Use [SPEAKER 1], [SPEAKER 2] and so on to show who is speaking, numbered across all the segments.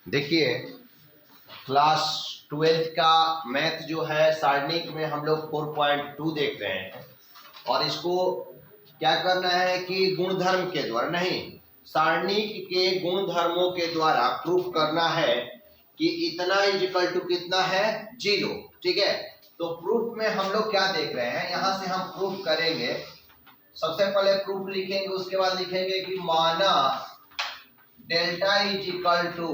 [SPEAKER 1] देखिए class 12th का math जो है सारणिक में हम लोग 4.2 देख रहे हैं और इसको क्या करना है कि गुणधर्म के द्वारा नहीं सारणिक के गुणधर्मों के द्वारा प्रूफ करना है कि इतना इक्वल टू कितना है 0। ठीक है, तो प्रूफ में हम लोग क्या देख रहे हैं, यहाँ से हम प्रूफ करेंगे। सबसे पहले प्रूफ लिखेंगे, उसके बाद लिखेंगे कि माना delta is equal to,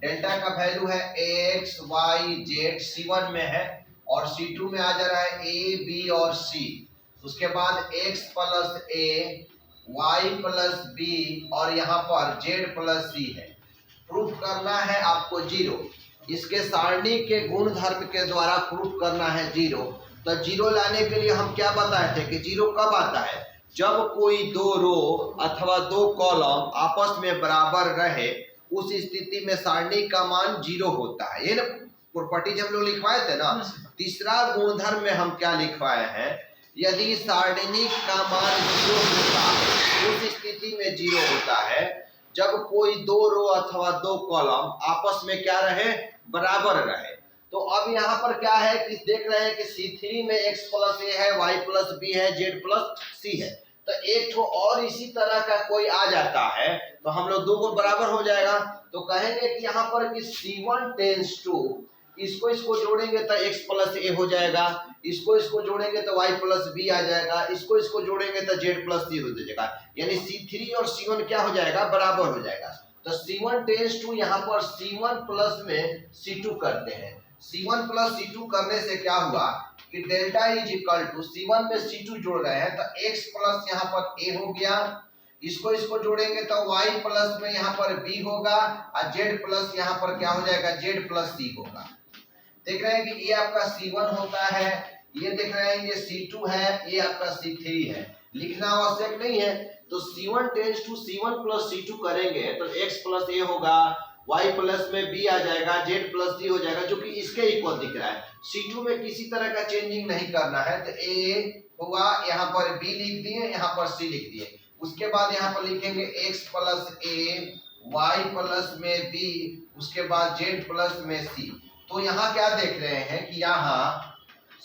[SPEAKER 1] delta का वैल्यू है एक्स वाई जेड, C1 में है और C2 में आ जा रहा है ए बी और C। उसके बाद x प्लस ए वाई प्लस बी और यहाँ पर z प्लस C है। प्रूफ करना है आपको 0। इसके सारणी के गुणधर्म के द्वारा प्रूफ करना है 0। तो 0 लाने के लिए हम क्या बताए थे कि 0 कब आता है, जब कोई दो रो अथवा दो कॉलम आपस में बराबर रहे, उस स्थिति में सारणी का मान 0 होता है। ये ना प्रॉपर्टीज हम लोग लिखवाए थे ना। तीसरा गुणधर्म में हम क्या लिखवाए हैं, यदि सारणिक का मान 0 होता है उस स्थिति में 0 होता है जब कोई दो रो अथवा दो कॉलम आपस में क्या रहे, बराबर रहे। तो अब यहाँ पर क्या है कि देख रहे हैं कि C3 में x प्लस ए है, y प्लस बी है, z प्लस C है। तो एक ठो और इसी तरह का कोई आ जाता है तो हम लोग दो को बराबर हो जाएगा। तो कहेंगे कि यहाँ पर कि C1 टेंस टू, इसको जोड़ेंगे तो x प्लस ए हो जाएगा, इसको जोड़ेंगे तो y प्लस बी आ जाएगा, इसको जोड़ेंगे तो z प्लस सी हो जाएगा। यानी C3 और C1 क्या हो जाएगा, बराबर हो जाएगा। तो C1 टेंस टू यहाँ पर C1 प्लस में C2 करते हैं। C1 प्लस C2 करने से क्या हुआ कि delta is equal to C1 में C2 जोड़ रहे हैं तो x प्लस यहाँ पर a हो गया, इसको जोड़ेंगे तो y प्लस में यहाँ पर b होगा और z प्लस यहाँ पर क्या हो जाएगा, z प्लस c होगा। देख रहे हैं कि ये आपका C1 होता है, ये देख रहे हैं ये C2 है, ये आपका C3 है। लिखना आवश्यक नहीं है। तो C1 tense to C1 plus C2 करेंगे तो x प्लस a होगा, y प्लस में b आ जाएगा, z प्लस c हो जाएगा, जो कि इसके इक्वल दिख रहा है। C2 में किसी तरह का चेंजिंग नहीं करना है। तो a हुआ, यहाँ पर b लिख दिए, यहाँ पर c लिख दिए। उसके बाद यहाँ पर लिखेंगे x plus a y plus में b, उसके बाद z प्लस में c। तो यहाँ क्या देख रहे हैं कि यहाँ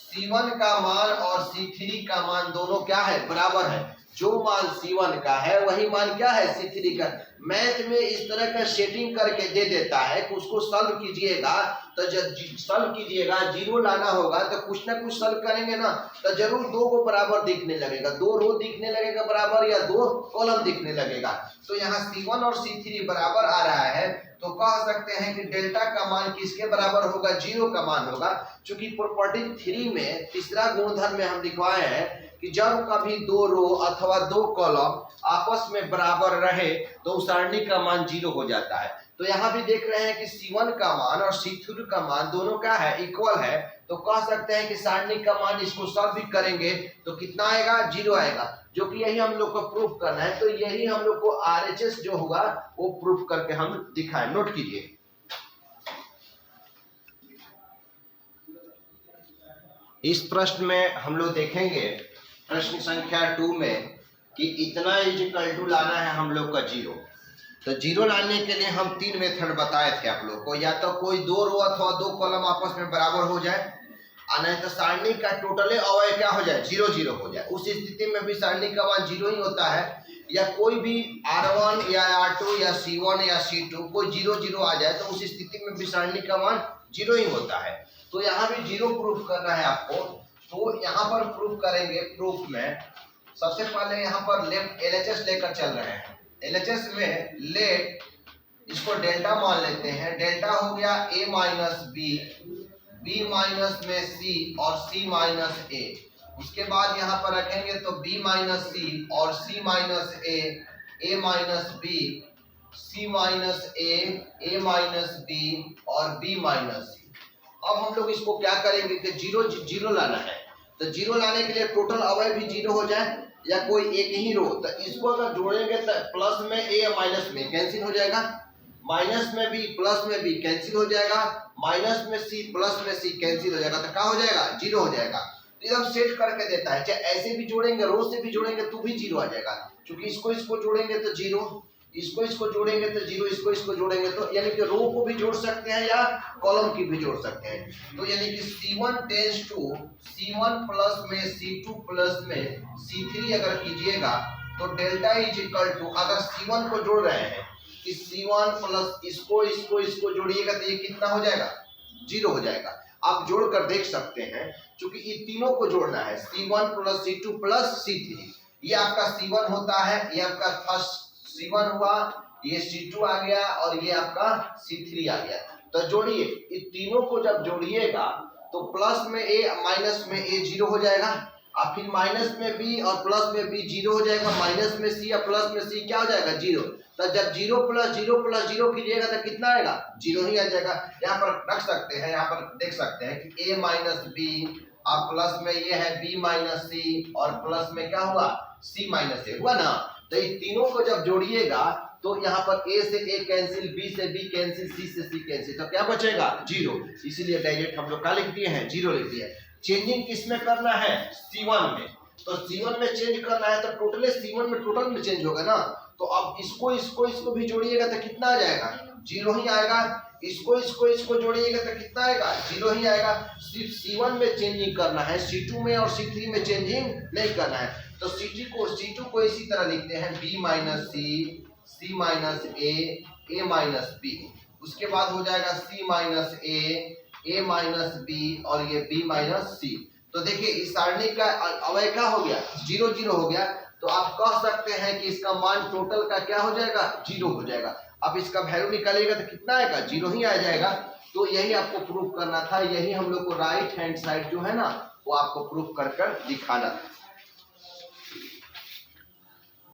[SPEAKER 1] C1 का मान और C3 का मान दोनों क्या है, बराबर है। जो मान C1 का है वही मान क्या है, C3 का। मैथ में इस तरह का सेटिंग करके दे देता है कि उसको सॉल्व कीजिएगा तो जब सॉल्व कीजिएगा 0 लाना होगा तो कुछ ना कुछ सॉल्व करेंगे ना, तो जरूर दो को बराबर दिखने लगेगा, दो रो दिखने लगेगा बराबर या दो कॉलम दिखने लगेगा। तो यहाँ C1 और C3 बराबर आ रहा है तो कह सकते हैं कि डेल्टा का मान किसके बराबर होगा, 0 का मान होगा। चूंकि प्रॉपर्टी 3 में तीसरा गुणधर्म में हम लिखवाए हैं कि जब कभी दो रो अथवा दो कॉलम आपस में बराबर रहे तो उस सारणी का मान 0 हो जाता है। तो यहाँ भी देख रहे हैं कि C1 का मान और C3 का मान दोनों क्या है, इक्वल है। तो कह सकते हैं कि सारणी का मान, इसको सॉल्व भी करेंगे तो कितना आएगा, 0 आएगा, जो कि यही हम लोग को प्रूफ करना है। तो यही हम लोग को RHS जो होगा वो प्रूफ करके हम दिखाएं। नोट कीजिए, इस प्रश्न में हम लोग देखेंगे प्रश्न संख्या 2 में कि इतना इज इक्वल टू लाना है हम लोग का 0। तो 0 लाने के लिए हम 3 मेथड बताए थे आप लोग को। या तो कोई दो रो अथवा दो कॉलम आपस में बराबर हो जाए, नहीं तो सारणी का टोटली अवयव क्या हो जाए, 0 0 हो जाए। उस स्थिति में भी सारणी का मान 0 ही होता है। या कोई भी R1 या R2 या C1 या C2 कोई 0 0 आ जाए तो उस स्थिति में भी सारणी का मान 0 ही होता है। तो यहाँ भी 0 प्रूफ करना है आपको। तो यहाँ पर प्रूफ करेंगे। प्रूफ में सबसे पहले यहाँ पर लेफ्ट LHS लेकर चल रहे हैं। LHS में लेट, इसको डेल्टा मान लेते हैं। डेल्टा हो गया a माइनस बी, b माइनस में c और c माइनस a। उसके बाद यहाँ पर रखेंगे तो b माइनस c और c minus a minus b, c minus a minus b और b माइनस c। अब हम लोग इसको क्या करेंगे कि 0 0 लाना है। तो 0 लाने के लिए टोटल अवयव भी 0 हो जाए या कोई एक ही रो, तो इसको अगर जोड़ेंगे तो प्लस में a या माइनस में कैंसिल हो जाएगा, माइनस में b प्लस में b कैंसिल हो जाएगा, माइनस में c प्लस में c कैंसिल हो जाएगा। तो क्या हो जाएगा, 0 हो जाएगा। तो एकदम सेट करके देता है। चाहे ऐसे भी जोड़ेंगे, रो से भी जोड़ेंगे तो भी 0 आ जाएगा। क्योंकि इसको जोड़ेंगे तो 0, इसको जोड़ेंगे तो जीरो, इसको जोड़ेंगे तो, यानी कि रो को भी जोड़ सकते हैं या कॉलम की भी जोड़ सकते हैं। तो यानी कि C1 tense to C1 plus में C2 प्लस में C3 अगर कीजिएगा तो डेल्टा इज इक्वल टू, अगर C1 को जोड़ रहे हैं कि C1 प्लस इसको जोड़िएगा तो ये कितना हो जाएगा, जीरो हो जाएगा। आप जोड़कर देख सकते हैं, क्योंकि ये तीनों को जोड़ना है, C1 plus C2 plus C3। ये आपका C1 होता है, ये आपका फर्स्ट C1 हुआ, ये C2 आ गया और ये आपका C3 आ गया। तो जोड़िए, ये तीनों को जब जोड़िएगा तो प्लस में A माइनस में A जीरो हो जाएगा, और फिर माइनस में B और प्लस में B जीरो हो जाएगा, माइनस में C या प्लस में C क्या हो जाएगा, जीरो। तो जब जीरो प्लस जीरो कीजिएगा तो कितना आएगा, जीरो ही आ जाएगा। यहाँ पर रख सकते हैं, यहाँ पर देख सकते हैं कि A माइनस बी और प्लस में ये है B माइनस सी और प्लस में क्या हुआ, C माइनस ए हुआ ना। तो ये तीनों को जब जोड़िएगा तो यहाँ पर A से A कैंसिल, B से B कैंसिल, C से C कैंसिल, तो क्या बचेगा, जीरो। इसीलिए डायरेक्ट हम लोग क्या लिख दिए हैं, जीरो लिख दिए। चेंजिंग किस में करना है, C1 में। तो C1 में चेंज करना है तो टोटल C1 में टोटल में चेंज होगा ना। तो अब इसको भी जोड़िएगा तो कितना आ जाएगा, जीरो ही आएगा। इसको जोड़िएगा तो कितना आएगा, जीरो ही आएगा। सिर्फ C1 में चेंजिंग करना है, C2 में और C3 में चेंजिंग नहीं करना है। तो C2 को इसी तरह लिखते हैं B minus C, C minus A minus B। उसके बाद हो जाएगा C minus A minus B और ये B माइनस C। तो देखिए इस सारणी का अवयव क्या हो गया, जीरो जीरो हो गया। तो आप कह सकते हैं कि इसका मान टोटल का क्या हो जाएगा, जीरो हो जाएगा। अब इसका वैल्यू निकालिएगा तो कितना आएगा, जीरो ही आ जाएगा। तो यही आपको प्रूफ करना था, यही हम लोग को राइट हैंड साइड जो है ना वो आपको प्रूफ कर दिखाना था।